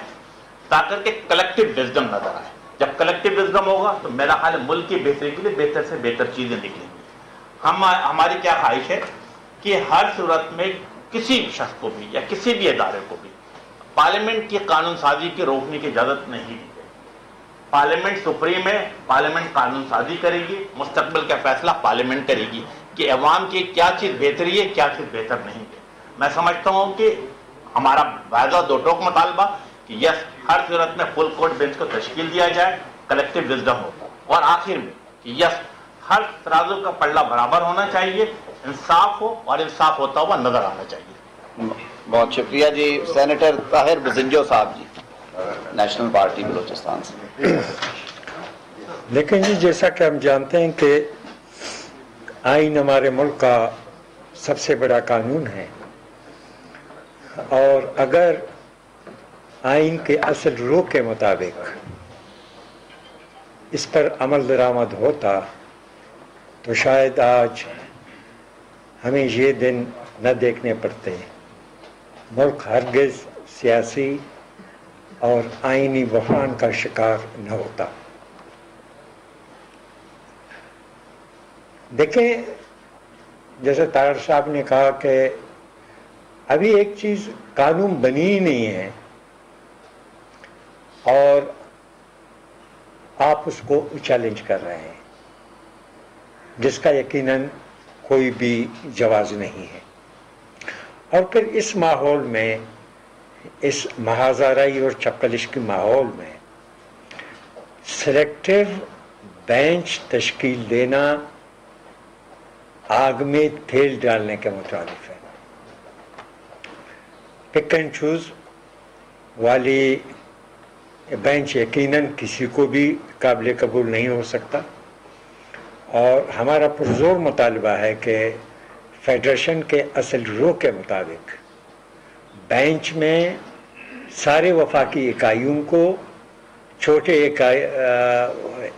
تاکہ کلیکٹو وزڈم نظر آئے. جب کلیکٹو وزڈم ہوگا تو میرا خیال ملک کی بہتری کے لیے بہتر سے بہتر چیزیں نکلیں گی. ہماری کیا خواہش ہے کہ ہر صورت میں کسی بھی شخص کو بھی یا کسی بھی ادارے کو بھی پارلیمنٹ کی قانون سازی کی روکنے کی اجازت نہیں دی جائے. پارلیمنٹ سپریم ہے، پارلیمنٹ قانون سازی کرے گی، مستقبل کا فیصلہ پارلیمنٹ کرے گی کہ عوام کی کیا چیز بہتری ہے، کیا چیز بہتر نہیں ہے. میں سمجھتا ہوں کہ ہمارا واضح 2 ٹوک مطالبہ کہ یس ہر صورت میں فل کورٹ بینچ کو تشکیل دیا جائے، کلیکٹو وزڈم ہو. اور آخر میں کہ یس ہر ترازو کا پلڑا برابر ہونا چاہیے، انصاف ہو اور انصاف ہوتا ہوا نظر آنا چاہیے۔ بہت شکریہ جی۔ سینیٹر طاہر بزنجو صاحب جی، نیشنل پارٹی بلوچستان سے۔ لیکن جی جیسا کہ ہم جانتے ہیں کہ آئین ہمارے ملک کا سب سے بڑا قانون ہے، اور اگر آئین کے اصل روح کے مطابق اس پر عمل درآمد ہوتا تو شاید آج ہمیں یہ دن نہ دیکھنے پڑتے، ملک ہرگز سیاسی اور آئینی بحران کا شکار نہ ہوتا۔ دیکھیں، جیسے طاہر صاحب نے کہا کہ ابھی ایک چیز قانون بنی ہی نہیں ہے اور آپ اس کو چیلنج کر رہے ہیں، جس کا یقیناً کوئی بھی جواز نہیں ہے۔ اور پھر اس ماحول میں، اس محاذرائی اور چپکلش کے ماحول میں سلیکٹو بینچ تشکیل دینا آگ میں تیل ڈالنے کے مترادف ہے۔ پک اینڈ چوز والی بینچ یقیناً کسی کو بھی قابل قبول نہیں ہو سکتا، اور ہمارا پرزور مطالبہ ہے کہ فیڈریشن کے اصل روح کے مطابق بینچ میں سارے وفاقی اکائیوں کو، چھوٹے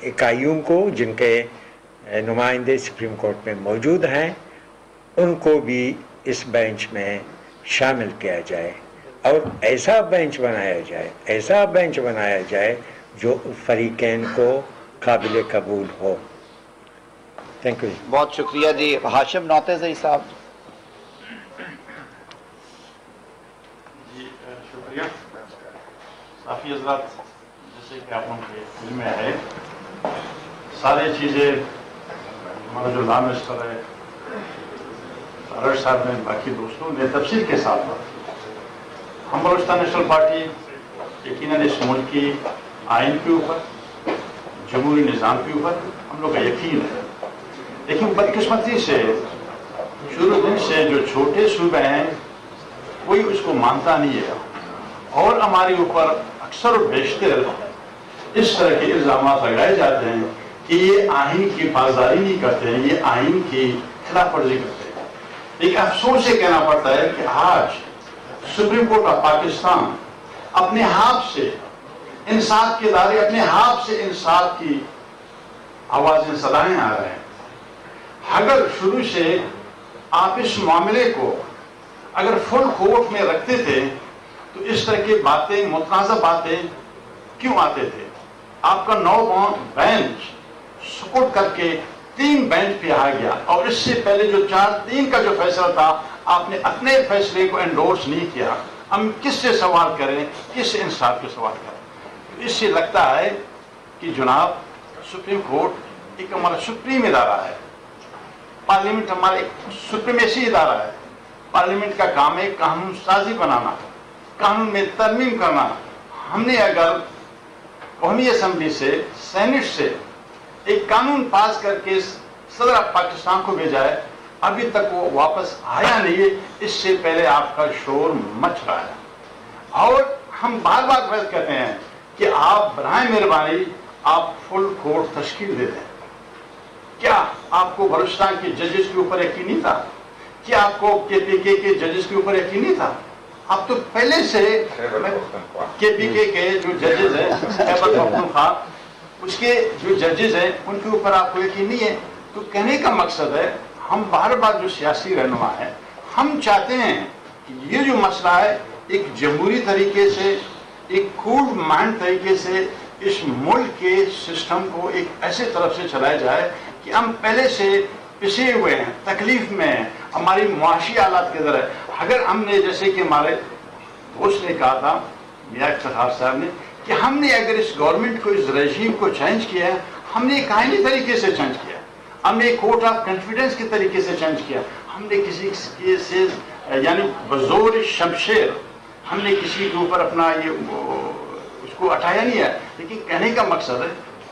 اکائیوں کو جن کے نمائندے سپریم کورٹ میں موجود ہیں، ان کو بھی اس بینچ میں شامل کیا جائے، اور ایسا بینچ بنایا جائے جو فریقین کو قابل قبول ہو۔ Thank you. بہت شکریہ جی۔ ہاشم نوتیزئی صاحب۔ جی شکریہ۔ کافی حضرات، جیسے کہ آپ لوگوں کے علم میں ہے، ساری چیزیں ہمارا جو لا منسٹر ہے طاہر صاحب نے، باقی دوستوں نے تفصیل کے ساتھ ہم بلوچستان نیشنل پارٹی یقیناً اس ملک کی آئین کے اوپر، جمہوری نظام کے اوپر ہم لوگ کا یقین ہے، لیکن بدقسمتی سے شروع دن سے جو چھوٹے صوبے ہیں کوئی اس کو مانتا نہیں ہے، اور ہمارے اوپر اکثر و بیشتر اس طرح کے الزامات لگائے جاتے ہیں کہ یہ آئین کی پاسداری نہیں کرتے ہیں، یہ آئین کی خلاف ورزی کرتے ہیں۔ لیکن افسوس یہ کہنا پڑتا ہے کہ آج سپریم کورٹ آف پاکستان اپنے ہاتھ سے انصاف کے ادارے، اپنے ہاتھ سے انصاف کی آوازیں صدائیں آ رہے ہیں۔ اگر شروع سے آپ اس معاملے کو اگر فل کورٹ میں رکھتے تھے تو اس طرح کی باتیں، متنازع باتیں کیوں آتے تھے؟ آپ کا 9 بینچ سپورٹ کر کے 3 بینچ پہ آ گیا، اور اس سے پہلے جو 4-3 کا جو فیصلہ تھا آپ نے اپنے فیصلے کو انڈورس نہیں کیا۔ ہم کس سے سوال کریں، کس سے انصاف کے سوال کریں؟ اس سے لگتا ہے کہ جناب سپریم کورٹ ایک ہمارا سپریم ادارہ ہے، پارلیمنٹ ہمارا ایک سپریمیسی ادارہ ہے۔ پارلیمنٹ کا کام ہے قانون سازی بنانا، قانون میں ترمیم کرنا۔ ہم نے اگر قومی اسمبلی سے، سینٹ سے ایک قانون پاس کر کے صدر پاکستان کو بھیجا ہے، ابھی تک وہ واپس آیا نہیں ہے۔ اس سے پہلے آپ کا شور مچ رہا ہے، اور ہم بار بار بحث کرتے ہیں کہ آپ برائے مہربانی آپ فل کورٹ تشکیل دے دیں۔ کیا آپ کو بلوچستان کے ججز کے اوپر یقین نہیں تھا؟ کیا آپ کو کے پی کے ججز کے اوپر یقین نہیں تھا؟ آپ تو پہلے سے کے پی کے جو ججز ہیں، خیبر پختونخوا، اس کے جو ججز ہیں ان کے اوپر آپ کو یقین نہیں ہے۔ تو کہنے کا مقصد ہے، ہم بار بار جو سیاسی رہنما ہیں، ہم چاہتے ہیں کہ یہ جو مسئلہ ہے ایک جمہوری طریقے سے، ایک کولڈ مائنڈ طریقے سے اس ملک کے سسٹم کو ایک ایسے طرف سے چلایا جائے کہ ہم پہلے سے پسے ہوئے ہیں، تکلیف میں ہیں، ہماری معاشی حالات کے ذرا۔ اگر ہم نے، جیسے کہ ہمارے دوست نے کہا تھا میاں افتخار صاحب نے، کہ ہم نے اگر اس گورنمنٹ کو، اس رجیم کو چینج کیا ہے، ہم نے ایک آئینی طریقے سے چینج کیا، ہم نے ایک کوٹ آف کانفیڈنس کے طریقے سے چینج کیا، ہم نے کسی سے یعنی بزور شمشیر ہم نے کسی کے اوپر اپنا یہ اس کو اٹھایا نہیں ہے۔ لیکن کہنے کا مقصد ہے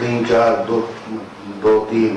3, 4, 2, 3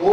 2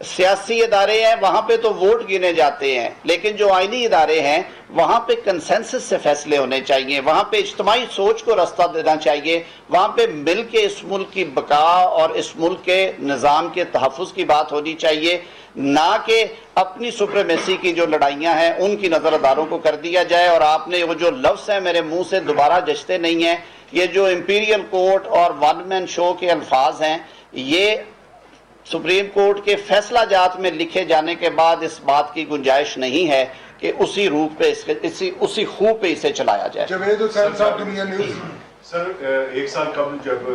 سیاسی ادارے ہیں وہاں پہ تو ووٹ گنے جاتے ہیں، لیکن جو آئینی ادارے ہیں وہاں پہ کنسنسس سے فیصلے ہونے چاہیے، وہاں پہ اجتماعی سوچ کو رستہ دینا چاہیے، وہاں پہ مل کے اس ملک کی بقا اور اس ملک کے نظام کے تحفظ کی بات ہونی چاہیے، نہ کہ اپنی سپریمیسی کی جو لڑائیاں ہیں ان کی نظر اداروں کو کر دیا جائے۔ اور آپ نے وہ جو لفظ ہیں میرے منہ سے دوبارہ جچتے نہیں ہیں، یہ جو امپیریل کورٹ اور ون مین شو کے الفاظ ہیں، یہ سپریم کورٹ کے فیصلہ جات میں لکھے جانے کے بعد اس بات کی گنجائش نہیں ہے کہ اسی روح پہ اسی خو پہ اسے چلایا جائے۔ جاوید حسین صاحب دنیا نیوز۔ سر، ایک سال قبل جب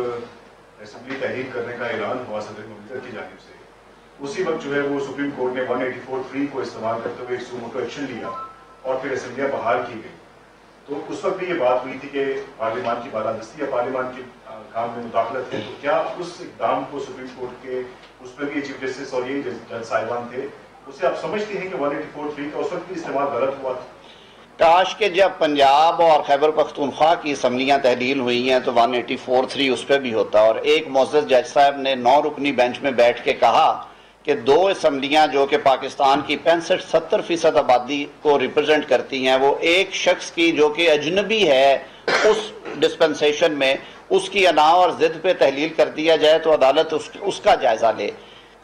اسمبلی تحریک کرنے کا اعلان ہوا صدر مملکت کی جانب سے، اسی وقت جو ہے وہ سپریم کورٹ نے 184(3) کو استعمال کرتے ہوئے ایک سو موٹو ایکشن لیا اور پھر اسمبلیاں بحال کی گئی۔ تو اس وقت بھی یہ بات ہوئی تھی کہ پارلیمان کی بالادستی یا پارلیمان کے کام میں مداخلت ہے، تو کیا اس اقدام کو سپریم کورٹ کے اس میں بھی چیف جسٹس اور یہی جج صاحبان تھے، اسے آپ سمجھتے ہیں کہ 184(3) کا اس وقت بھی استعمال غلط ہوا تھا؟ کاش کہ جب پنجاب اور خیبر پختونخوا کی اسمبلیاں تحلیل ہوئی ہیں تو 184(3) اس پہ بھی ہوتا، اور ایک معزز جج صاحب نے 9 رکنی بینچ میں بیٹھ کے کہا کہ 2 اسمبلیاں جو کہ پاکستان کی 65-70% آبادی کو ریپرزینٹ کرتی ہیں، وہ ایک شخص کی جو کہ اجنبی ہے اس ڈسپنسیشن میں، اس کی انا اور ضد پہ تحلیل کر دیا جائے تو عدالت اس کا جائزہ لے۔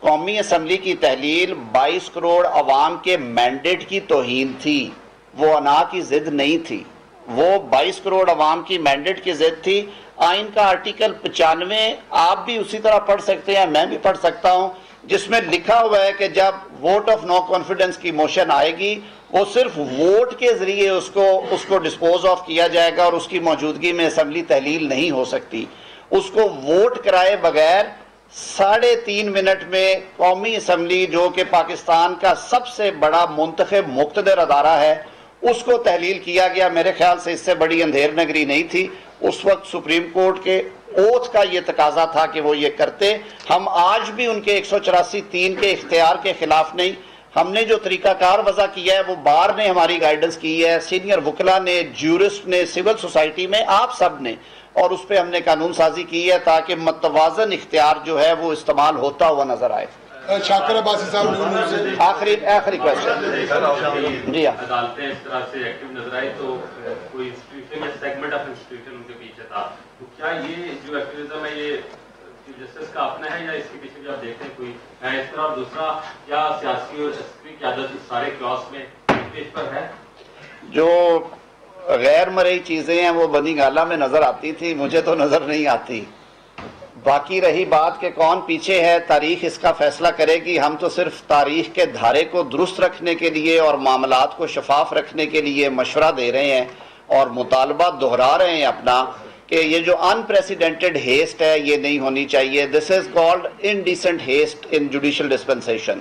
قومی اسمبلی کی تحلیل 22 کروڑ عوام کے مینڈیٹ کی توہین تھی، وہ انا کی ضد نہیں تھی، وہ 22 کروڑ عوام کی مینڈیٹ کی ضد تھی۔ آئین کا آرٹیکل 95 آپ بھی اسی طرح پڑھ سکتے ہیں، میں بھی پڑھ سکتا ہوں، جس میں لکھا ہوا ہے کہ جب ووٹ آف نو کانفیڈنس کی موشن آئے گی وہ صرف ووٹ کے ذریعے اس کو ڈسپوز آف کیا جائے گا، اور اس کی موجودگی میں اسمبلی تحلیل نہیں ہو سکتی۔ اس کو ووٹ کرائے بغیر 3.5 منٹ میں قومی اسمبلی جو کہ پاکستان کا سب سے بڑا منتخب مقتدر ادارہ ہے اس کو تحلیل کیا گیا۔ میرے خیال سے اس سے بڑی اندھیر نگری نہیں تھی۔ اس وقت سپریم کورٹ کے اوتھ کا یہ تقاضا تھا کہ وہ یہ کرتے۔ ہم آج بھی ان کے 184(3) کے اختیار کے خلاف نہیں۔ ہم نے جو طریقہ کار وضع کیا ہے وہ بار نے ہماری گائیڈنس کی ہے، سینئر وکلا نے، جیورسٹ نے، سول سوسائٹی میں، آپ سب نے، اور اس پہ ہم نے قانون سازی کی ہے تاکہ متوازن اختیار جو ہے وہ استعمال ہوتا ہوا نظر آئے۔ شاکر عباسی صاحب آخری کوشچن۔ جی ہاں، عدالتیں اس طرح سے ایکٹیو نظر آئی تو کوئی انسٹیٹیوشن یا سیگمنٹ آف انسٹیٹیوشن ان کے پیچھے تھا، تو کیا یہ جو ایکٹیویزم ہے یہ چیف جسٹس کا اپنا ہے یا اس کے پیچھے بھی آپ دیکھتے ہیں کوئی ہے اس طرح؟ اور دوسرا، کیا سیاسی اور عسکری قیادت اس سارے کلاس میں پیج پر ہے؟ جو غیر مرئی چیزیں ہیں وہ بنی گالہ میں نظر آتی تھی، مجھے تو نظر نہیں آتی۔ باقی رہی بات کہ کون پیچھے ہے، تاریخ اس کا فیصلہ کرے گی۔ ہم تو صرف تاریخ کے دھارے کو درست رکھنے کے لیے اور معاملات کو شفاف رکھنے کے لیے مشورہ دے رہے ہیں اور مطالبہ دہرا رہے ہیں اپنا کہ یہ جو انپریسیڈنٹڈ ہیسٹ ہے یہ نہیں ہونی چاہیے۔ This is called indecent haste in judicial dispensation.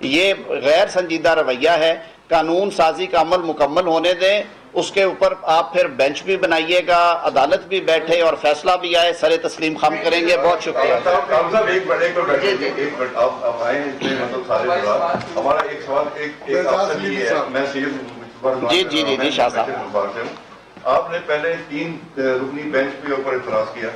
یہ غیر سنجیدہ رویہ ہے۔ قانون سازی کا عمل مکمل ہونے دیں، اس کے اوپر آپ پھر بینچ بھی بنائیے گا، عدالت بھی بیٹھے اور فیصلہ بھی آئے، سر تسلیم خم کریں گے۔ بہت شکریہ۔ جی شاہ صاحب، آپ نے پہلے 3 رکنی بینچ کے اوپر اعتراض کیا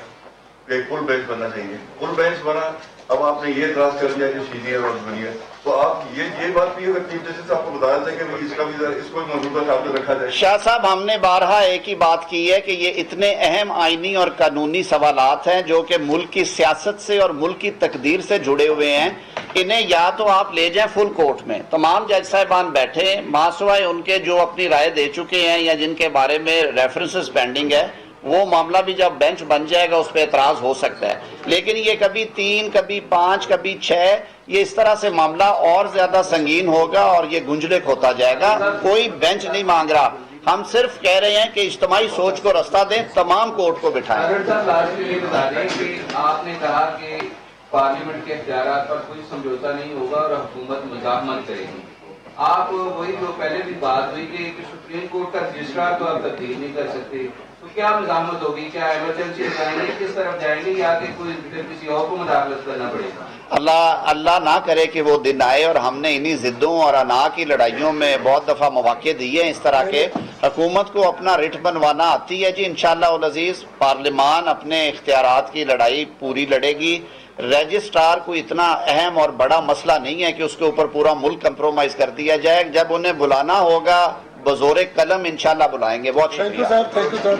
کہ فل بینچ بننا چاہیے، فل بینچ بنا، اب آپ نے یہ اعتراض کر دیا کہ سینئر اور جونیئر، تو آپ یہ بات بھی اگر چیف جسٹس آپ کو بتایا تھا کہ اس کا بھی اس کو موجودہ ٹاپ پہ رکھا جائے۔ شاہ صاحب، ہم نے بارہا ایک ہی بات کی ہے کہ یہ اتنے اہم آئینی اور قانونی سوالات ہیں جو کہ ملک کی سیاست سے اور ملک کی تقدیر سے جڑے ہوئے ہیں، انہیں یا تو آپ لے جائیں فل کورٹ میں، تمام جج صاحبان بیٹھے، ماسوائے ان کے جو اپنی رائے دے چکے ہیں یا جن کے بارے میں ریفرنسز پینڈنگ ہے، وہ معاملہ بھی جب بینچ بن جائے گا اس پہ اعتراض ہو سکتا ہے۔ لیکن یہ کبھی 3، کبھی 5، کبھی 6، یہ اس طرح سے معاملہ اور زیادہ سنگین ہوگا اور یہ گنجلک ہوتا جائے گا۔ کوئی بینچ نہیں مانگ رہا، ہم صرف کہہ رہے ہیں کہ اجتماعی سوچ کو رستہ دیں، تمام کورٹ کو بٹھائیں۔ آپ نے کہا کہ پارلیمنٹ کے اختیارات پر کوئی سمجھوتا نہیں ہوگا اور حکومت مزاحمت کرے گی۔ آپ وہی جو پہلے بھی بات ہوئی کہ سپریم کورٹ کا رجسٹرار تو آپ تبدیل نہیں کر سکتے، تو کیا مزاحمت ہوگی؟ کیا ایمرجنسی جائیں گے، کس طرف جائیں گے، یا کہ کوئی کسی اور کو مداخلت کرنا پڑے گا؟ اللہ نہ کرے کہ وہ دن آئے، اور ہم نے انہی ضدوں اور انا کی لڑائیوں میں بہت دفعہ مواقع دیے ہیں اس طرح کے۔ حکومت کو اپنا رٹ بنوانا آتی ہے جی، انشاءاللہ العزیز۔ پارلیمان اپنے اختیارات کی لڑائی پوری لڑے گی، رجسٹرار کوئی اتنا اہم اور بڑا مسئلہ نہیں ہے کہ اس کے اوپر پورا ملک کمپرومائز کر دیا جائے. جب انہیں بلانا ہوگا بزور قلم انشاءاللہ بلائیں گے. بہت شکریہ. Thank you sir.